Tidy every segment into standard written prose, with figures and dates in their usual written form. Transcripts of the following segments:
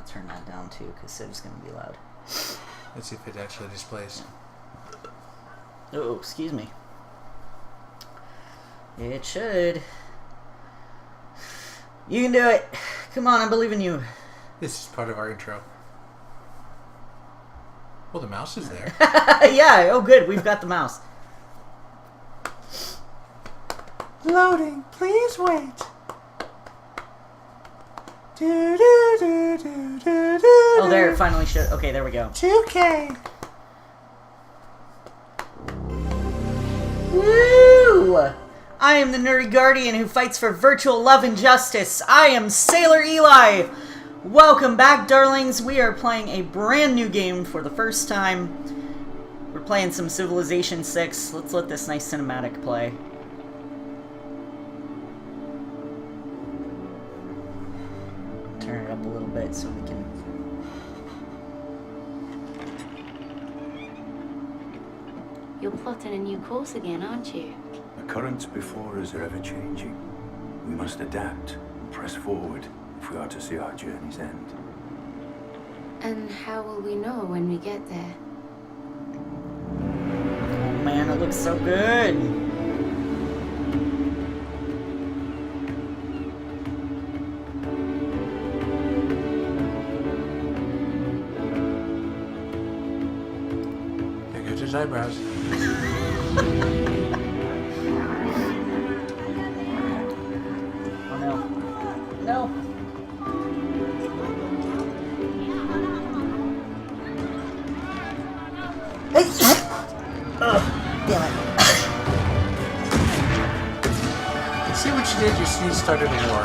turn that down too, because Civ's going to be loud. Let's see if it actually displays. Yeah. Oh, excuse me. It should. You can do it. Come on, I believe in you. This is part of our intro. Well, the mouse is there. Yeah, oh good, we've got the mouse. Loading, please wait. Oh, there, it finally showed. Okay, there we go. 2K. Woo! I am the nerdy guardian who fights for virtual love and justice. I am Sailor Eli. Welcome back, darlings. We are playing a brand new game for the first time. We're playing some Civilization 6. Let's let this nice cinematic play. Turn it up a little bit so we can... You're plotting a new course again, aren't you? The currents before us are ever-changing. We must adapt and press forward if we are to see our journey's end. And how will we know when we get there? Oh man, it looks so good! There goes his eyebrows. No. Hey! Ugh, damn it. See what you did? Your sneeze started a war.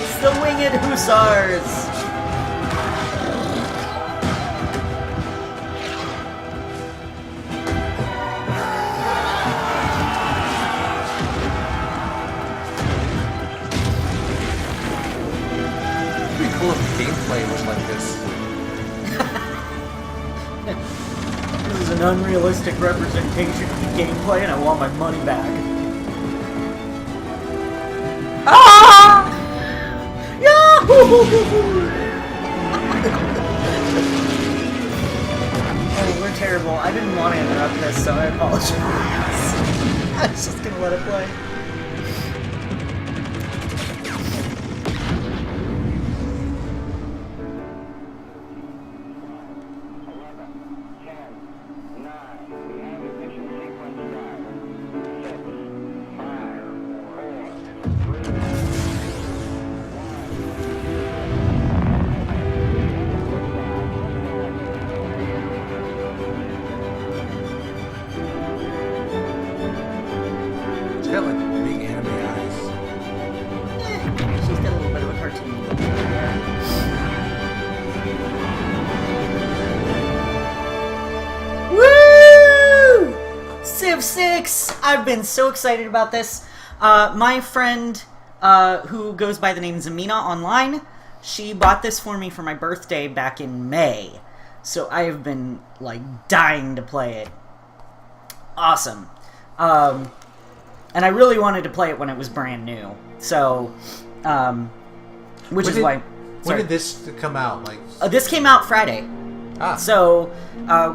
It's the Winged Hussars! Gameplay was like this. It was an unrealistic representation of the gameplay, and I want my money back. Ah! Yahoo! Oh, we're terrible. I didn't want to interrupt this, so I apologize. I was just gonna let it play. Civ 6! I've been so excited about this. My friend, who goes by the name Zimina online, she bought this for me for my birthday back in May. So I have been, like, dying to play it. Awesome. And I really wanted to play it when it was brand new. So, When did this come out? Like this came out Friday. Ah. So,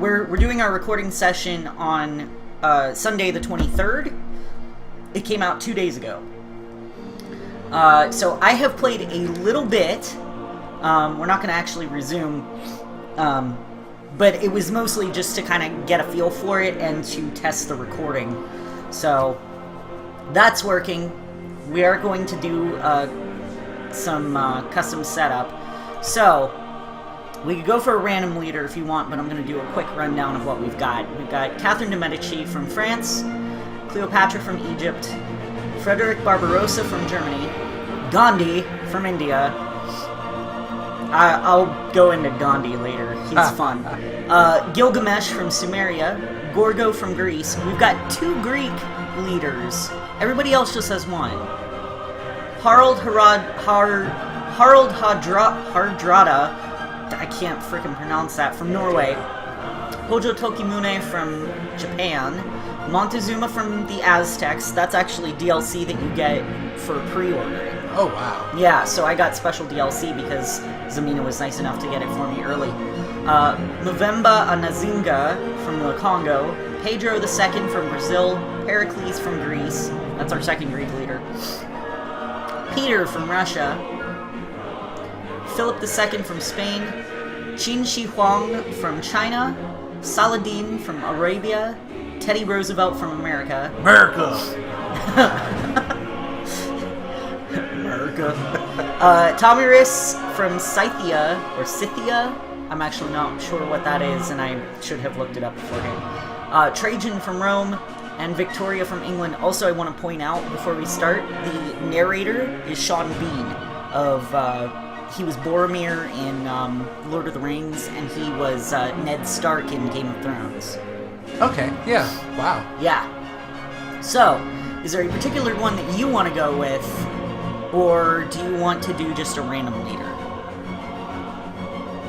we're doing our recording session on Sunday the 23rd. It came out 2 days ago. So I have played a little bit. We're not going to actually resume. But it was mostly just to kind of get a feel for it and to test the recording. So that's working. We are going to do some custom setup. So we could go for a random leader if you want, but I'm going to do a quick rundown of what we've got. We've got Catherine de' Medici from France, Cleopatra from Egypt, Frederick Barbarossa from Germany, Gandhi from India. I'll go into Gandhi later. He's fun. Gilgamesh from Sumeria, Gorgo from Greece. We've got 2 Greek leaders. Everybody else just has 1. Harald Hardrada, I can't frickin' pronounce that, from Norway. Hojo Tokimune from Japan. Montezuma from the Aztecs. That's actually DLC that you get for pre-ordering. Oh, wow. Yeah, so I got special DLC because Zimina was nice enough to get it for me early. Movemba Anazinga from the Congo, Pedro II from Brazil, Pericles from Greece, that's our second Greek leader, Peter from Russia, Philip II from Spain, Qin Shi Huang from China, Saladin from Arabia, Teddy Roosevelt from America. America! Tomiris from Scythia, or Scythia. I'm actually not sure what that is, and I should have looked it up beforehand. Trajan from Rome, and Victoria from England. Also, I want to point out, before we start, the narrator is Sean Bean of... he was Boromir in Lord of the Rings, and he was Ned Stark in Game of Thrones. Okay, yeah, wow. Yeah. So, is there a particular one that you want to go with, or do you want to do just a random leader?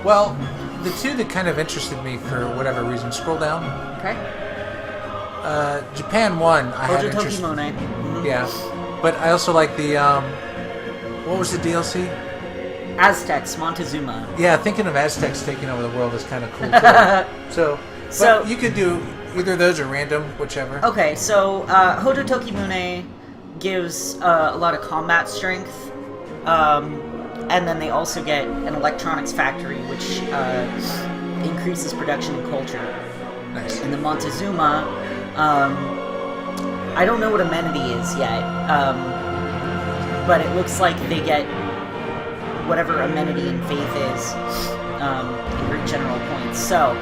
Well, the two that kind of interested me for whatever reason, scroll down. Okay. Japan 1, I had Hojo interest. Tokimone. Mhm. Yeah, but I also like the, what was the DLC? Aztecs, Montezuma. Yeah, thinking of Aztecs taking over the world is kind of cool, too. So- you could do either of those or random, whichever. Okay, so Hojo Tokimune gives a lot of combat strength, and then they also get an electronics factory, which increases production and culture. Nice. And the Montezuma, I don't know what amenity is yet, but it looks like they get whatever amenity and faith is in Greek general points. So,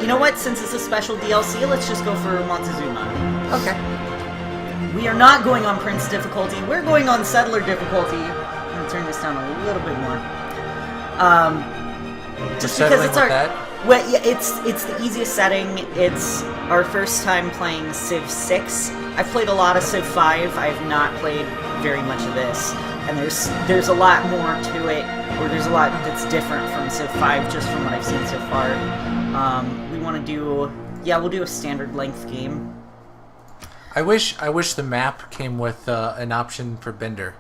you know what? Since it's a special DLC, let's just go for Montezuma. Okay. We are not going on Prince difficulty. We're going on Settler difficulty. I'm going to turn this down a little bit more. Just because it's our... Well, yeah, it's the easiest setting. It's our first time playing Civ 6. I've played a lot of Civ 5. I have not played very much of this. And there's a lot more to it, or there's a lot that's different from Civ 5, just from what I've seen so far. We want to do... Yeah, we'll do a standard length game. I wish the map came with an option for Bender.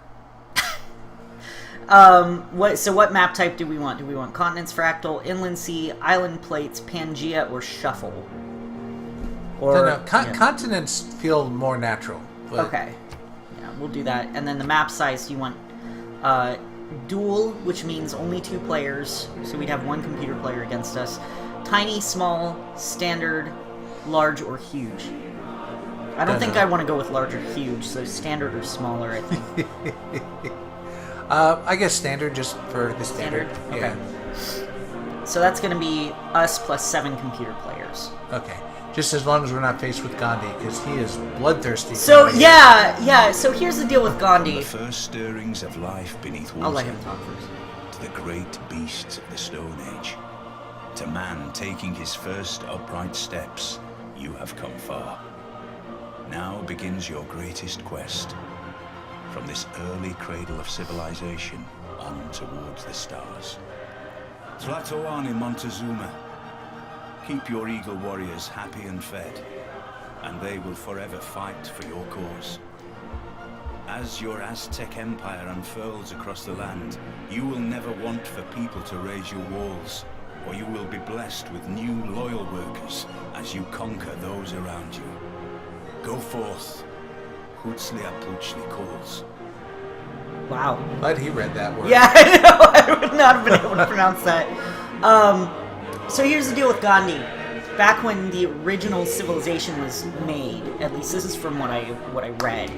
What map type do we want? Do we want Continents, Fractal, Inland Sea, Island Plates, Pangea, or Shuffle? Or No, continents feel more natural. But... Okay. Yeah, we'll do that. And then the map size, you want dual, which means only 2 players, so we'd have 1 computer player against us. Tiny, small, standard, large, or huge. I don't think I want to go with large or huge, so standard or smaller, I think. I guess standard, just for the standard. Okay. Yeah. So that's going to be us plus 7 computer players. Okay. Just as long as we're not faced with Gandhi, because he is bloodthirsty. So, yeah, so here's the deal with Gandhi. The first stirrings of life beneath water. I'll let him talk first. To the great beasts of the Stone Age. To man taking his first upright steps, you have come far. Now begins your greatest quest. From this early cradle of civilization on towards the stars. Tlatoani Montezuma. Keep your eagle warriors happy and fed, and they will forever fight for your cause. As your Aztec empire unfurls across the land, you will never want for people to raise your walls, or you will be blessed with new loyal workers as you conquer those around you. Go forth. Hutzlia Puchli calls. Wow. Glad he read that word. Yeah, I know. I would not have been able to pronounce that. So here's the deal with Gandhi. Back when the original civilization was made, at least this is from what I read,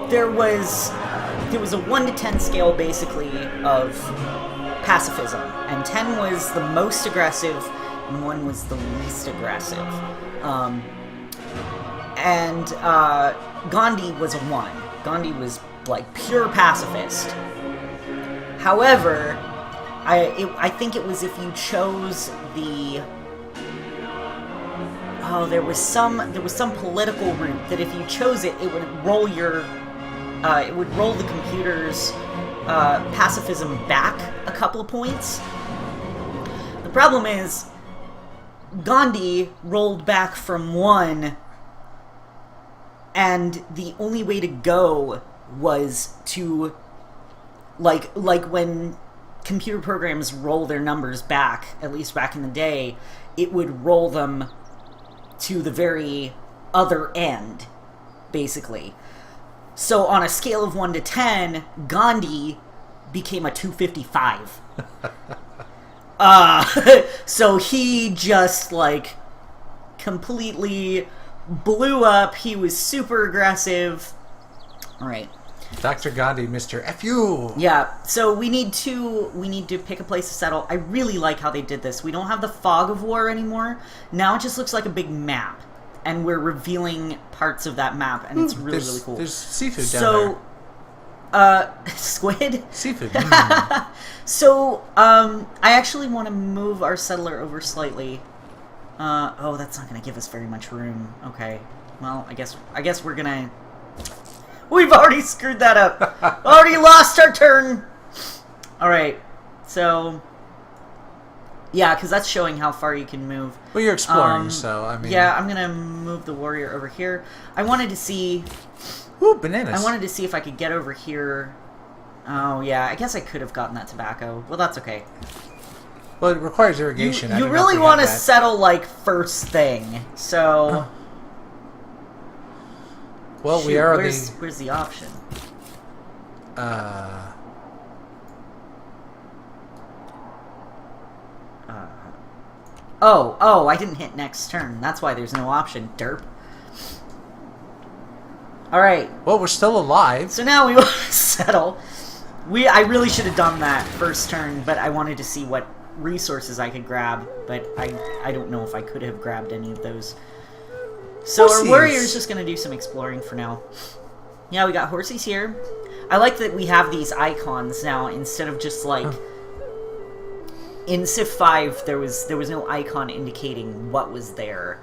there was a 1 to 10 scale basically of pacifism, and 10 was the most aggressive, and 1 was the least aggressive. Gandhi was a 1. Gandhi was like pure pacifist. However, I think it was if you chose the there was some political route that if you chose it, it would roll the computer's pacifism back a couple of points. The problem is Gandhi rolled back from 1 and the only way to go was to, like when computer programs roll their numbers back, at least back in the day, it would roll them to the very other end, basically. So on a scale of 1 to 10, Gandhi became a 255. So he just, like, completely blew up. He was super aggressive. All right. Dr. Gandhi, Mr. F.U. Yeah, so we need to pick a place to settle. I really like how they did this. We don't have the fog of war anymore. Now it just looks like a big map, and we're revealing parts of that map, and it's really, really cool. There's seafood down there. Squid? Seafood. So, I actually want to move our settler over slightly. Oh, that's not going to give us very much room. Okay. Well, I guess we're going to... We've already screwed that up. Already lost our turn. Alright. So... Yeah, because that's showing how far you can move. Well, you're exploring, so, I mean... Yeah, I'm going to move the warrior over here. I wanted to see... Ooh, bananas. I wanted to see if I could get over here. Oh, yeah, I guess I could have gotten that tobacco. Well, that's okay. Well, it requires irrigation. You really want to settle, like, first thing. So... Well, shoot, we are where's the option? Oh, I didn't hit next turn. That's why there's no option, derp. Alright. Well, we're still alive. So now we want to settle. I really should have done that first turn, but I wanted to see what resources I could grab, but I don't know if I could have grabbed any of those. So our warrior's just going to do some exploring for now. Yeah, we got horses here. I like that we have these icons now instead of just like... In Civ 5, there was no icon indicating what was there.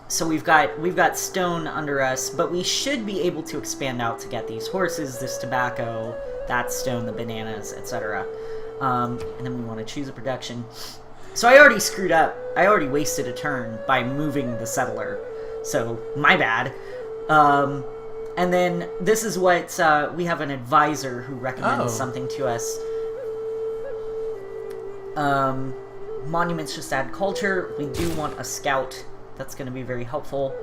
So we've got stone under us, but we should be able to expand out to get these horses, this tobacco, that stone, the bananas, etc. And then we want to choose a production. So I already screwed up. I already wasted a turn by moving the settler. So, my bad. And then this is what... we have an advisor who recommends something to us. Monuments just add culture. We do want a scout. That's going to be very helpful.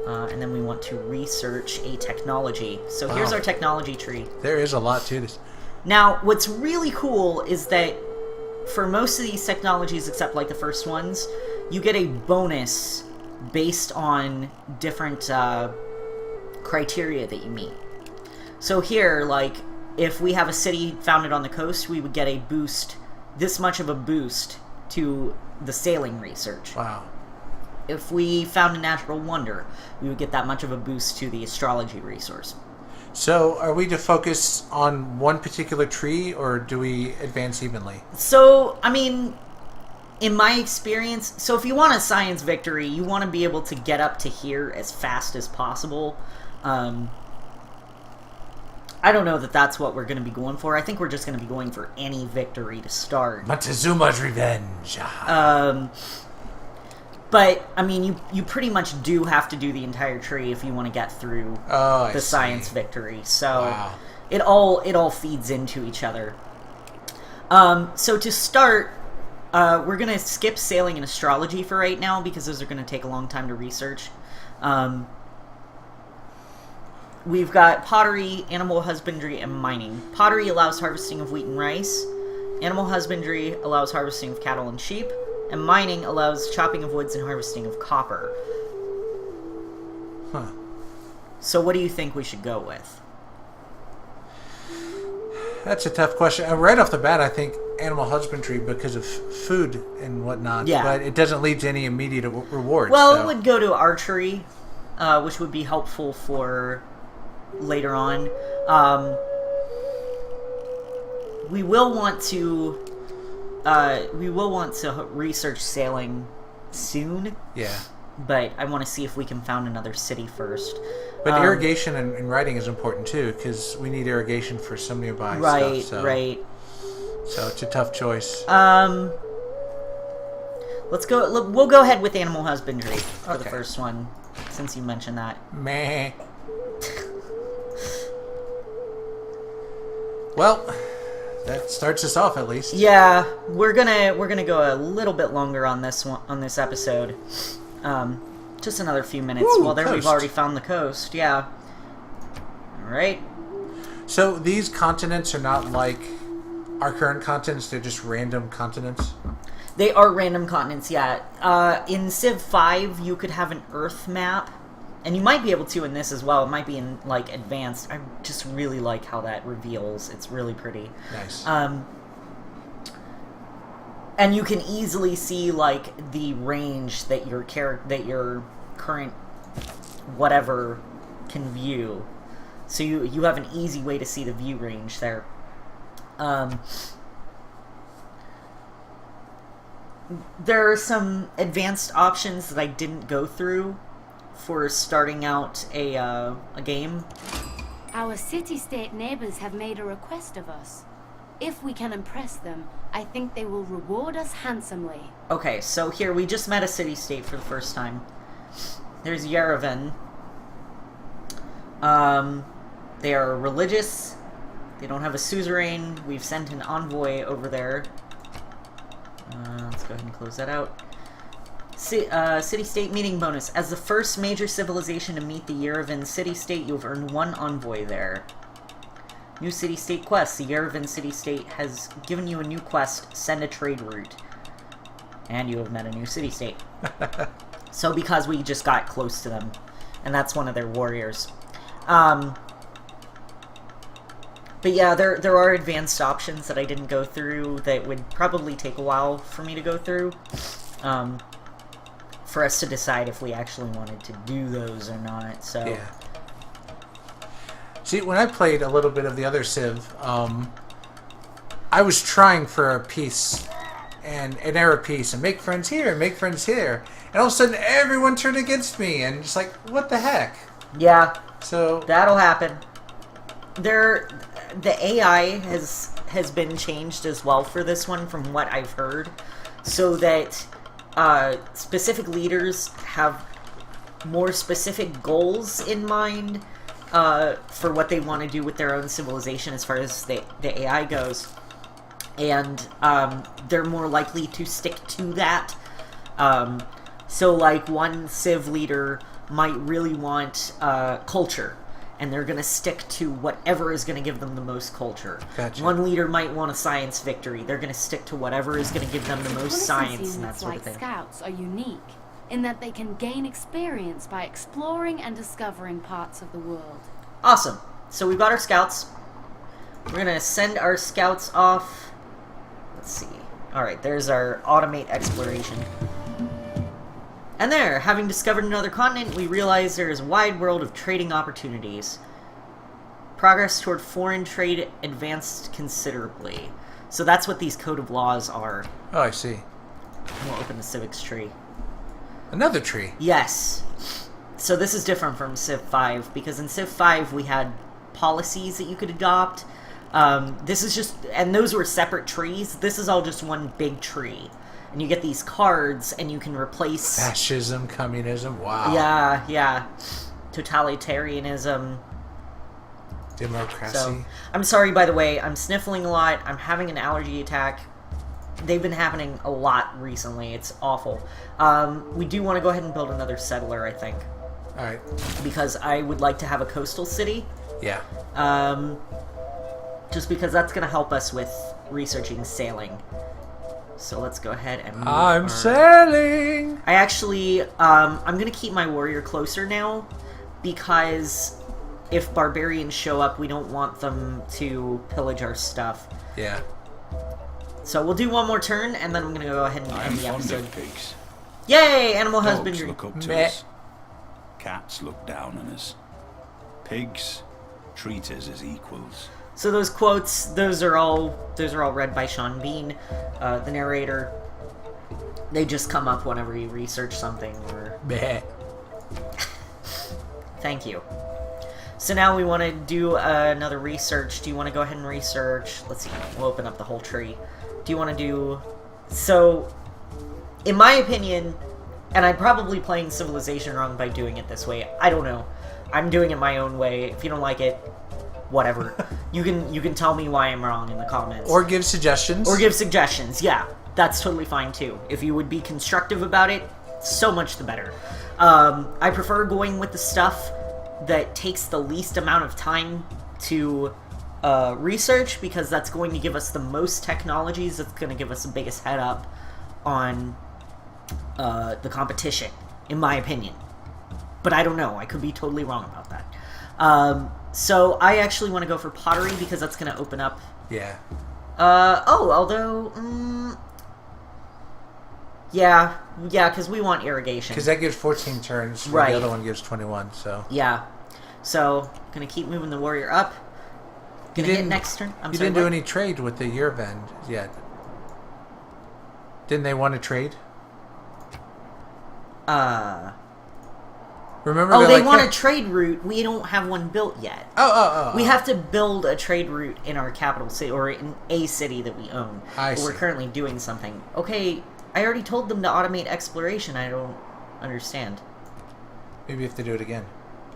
And then we want to research a technology. So here's our technology tree. There is a lot to this. Now, what's really cool is that for most of these technologies, except like the first ones, you get a bonus based on different criteria that you meet. So here, like, if we have a city founded on the coast, we would get a boost, this much of a boost to the sailing research. Wow. If we found a natural wonder, we would get that much of a boost to the astrology resource. So, are we to focus on one particular tree, or do we advance evenly? So, I mean, in my experience, so if you want a science victory, you want to be able to get up to here as fast as possible. I don't know that that's what we're going to be going for. I think we're just going to be going for any victory to start. Montezuma's revenge. But, I mean, you pretty much do have to do the entire tree if you want to get through the science victory. So it all feeds into each other. So to start, we're going to skip sailing and astrology for right now because those are going to take a long time to research. We've got pottery, animal husbandry, and mining. Pottery allows harvesting of wheat and rice. Animal husbandry allows harvesting of cattle and sheep. And mining allows chopping of woods and harvesting of copper. Huh. So what do you think we should go with? That's a tough question. Right off the bat, I think animal husbandry because of food and whatnot. Yeah. But it doesn't lead to any immediate rewards. Well, so. It would go to archery, which would be helpful for later on. We will want to research sailing soon. Yeah. But I want to see if we can found another city first. But irrigation and riding is important too, because we need irrigation for some nearby stuff. So. Right. So it's a tough choice. Let's go. We'll go ahead with animal husbandry for the first one. since you mentioned that. Meh. Well, that starts us off at least. Yeah, we're gonna go a little bit longer on this one, on this episode. Just another few minutes. Woo, Well, there we've coast. already found the coast. Yeah. All right. So these continents are not like our current continents; they're just random continents. They are random continents. Yeah. In Civ 5, you could have an Earth map, and you might be able to in this as well. It might be in like advanced. I just really like how that reveals. It's really pretty. Nice. And you can easily see like the range that your current whatever can view. So you have an easy way to see the view range there. There are some advanced options that I didn't go through for starting out a game. Our city-state neighbors have made a request of us. If we can impress them, I think they will reward us handsomely. Okay, so here we just met a city-state for the first time. There's Yerevan. They are religious. They don't have a suzerain. We've sent an envoy over there. Let's go ahead and close that out. City-state meeting bonus. As the first major civilization to meet the Yerevan city-state, you have earned 1 envoy there. New city-state quest. The Yerevan city-state has given you a new quest. Send a trade route. And you have met a new city-state. So because we just got close to them. And that's one of their warriors. But yeah, there are advanced options that I didn't go through that would probably take a while for me to go through. For us to decide if we actually wanted to do those or not. So Yeah. See, when I played a little bit of the other Civ, I was trying for a peace and an era peace and make friends here and make friends here, and all of a sudden everyone turned against me, and just like, what the heck? yeah, So that'll happen. The AI has been changed as well for this one, from what I've heard, so that specific leaders have more specific goals in mind for what they want to do with their own civilization as far as the AI goes. And they're more likely to stick to that. So like one Civ leader might really want culture, and they're going to stick to whatever is going to give them the most culture. Gotcha. One leader might want a science victory. They're going to stick to whatever is going to give them the most science and that sort of thing. Scouts are unique in that they can gain experience by exploring and discovering parts of the world. Awesome. So we've got our scouts. We're going to send our scouts off. Let's see. Alright, there's our automate exploration. And there, having discovered another continent, we realize there is a wide world of trading opportunities. Progress toward foreign trade advanced considerably. So that's what these code of laws are. oh, I see. We'll open the civics tree. Another tree. Yes. So this is different from Civ 5, because in Civ 5 we had policies that you could adopt. This is just, and those were separate trees. This is all just one big tree. And you get these cards, and you can replace... Fascism, communism, wow. Yeah. Totalitarianism. Democracy. So, I'm sorry, by the way, I'm sniffling a lot. I'm having an allergy attack. They've been happening a lot recently. It's awful. We do want to go ahead and build another settler, I think. Alright. Because I would like to have a coastal city. Yeah. Just because that's going to help us with researching sailing. So let's go ahead and move I'm our... sailing! I actually, I'm going to keep my warrior closer now, because if barbarians show up, we don't want them to pillage our stuff. Yeah. So we'll do one more turn, and then I'm going to go ahead and I'm end the fond episode. of pigs. Yay! Animal Dogs husbandry. look up to Meh. us. Cats look down on us. Pigs treat us as equals. So those quotes, those are all read by Sean Bean, the narrator. They just come up whenever you research something, or... Meh. Thank you. So now we want to do another research. Do you want to go ahead and research? Let's see. We'll open up the whole tree. Do you want to do... So, in my opinion, And I'm probably playing Civilization wrong by doing it this way. I don't know. I'm doing it my own way. If you don't like it, whatever. You can tell me why I'm wrong in the comments. Or give suggestions. Or give suggestions, yeah. That's totally fine, too. If you would be constructive about it, so much the better. I prefer going with the stuff that takes the least amount of time to research, because that's going to give us the most technologies. That's going to give us the biggest head up on the competition, in my opinion. But I don't know. I could be totally wrong about that. So I actually want to go for pottery, because that's going to open up... Yeah. Yeah, because we want irrigation. Because that gives 14 turns, where the other one gives 21, so... Yeah. So, gonna keep moving the warrior up. Gonna hit next turn. You didn't do any trade with the Yearvend yet. Didn't they want to trade? Remember? Oh, they want a trade route. We don't have one built yet. Oh. We have to build a trade route in our capital city, or in a city that we own. I see. We're currently doing something. Okay, I already told them to automate exploration. I don't understand. Maybe you have to do it again.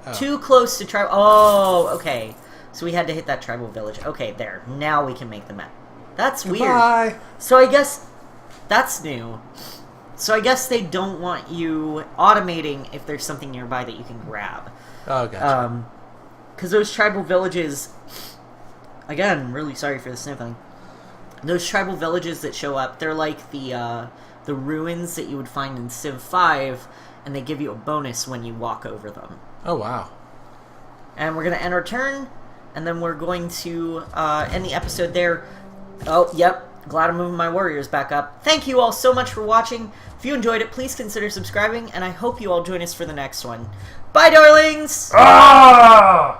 Oh. Too close to tribal... Oh, okay. So we had to hit that tribal village. Okay, there. Now we can make the map. That's Goodbye. weird. So I guess... That's new. So I guess they don't want you automating if there's something nearby that you can grab. Oh, gotcha. Because those tribal villages... Again, really sorry for the sniffling. Those tribal villages that show up, they're like the ruins that you would find in Civ 5, and they give you a bonus when you walk over them. Oh, wow. And we're going to end our turn, and then we're going to end the episode there. Oh, yep. Glad I'm moving my warriors back up. Thank you all so much for watching. If you enjoyed it, please consider subscribing, and I hope you all join us for the next one. Bye, darlings! Ah!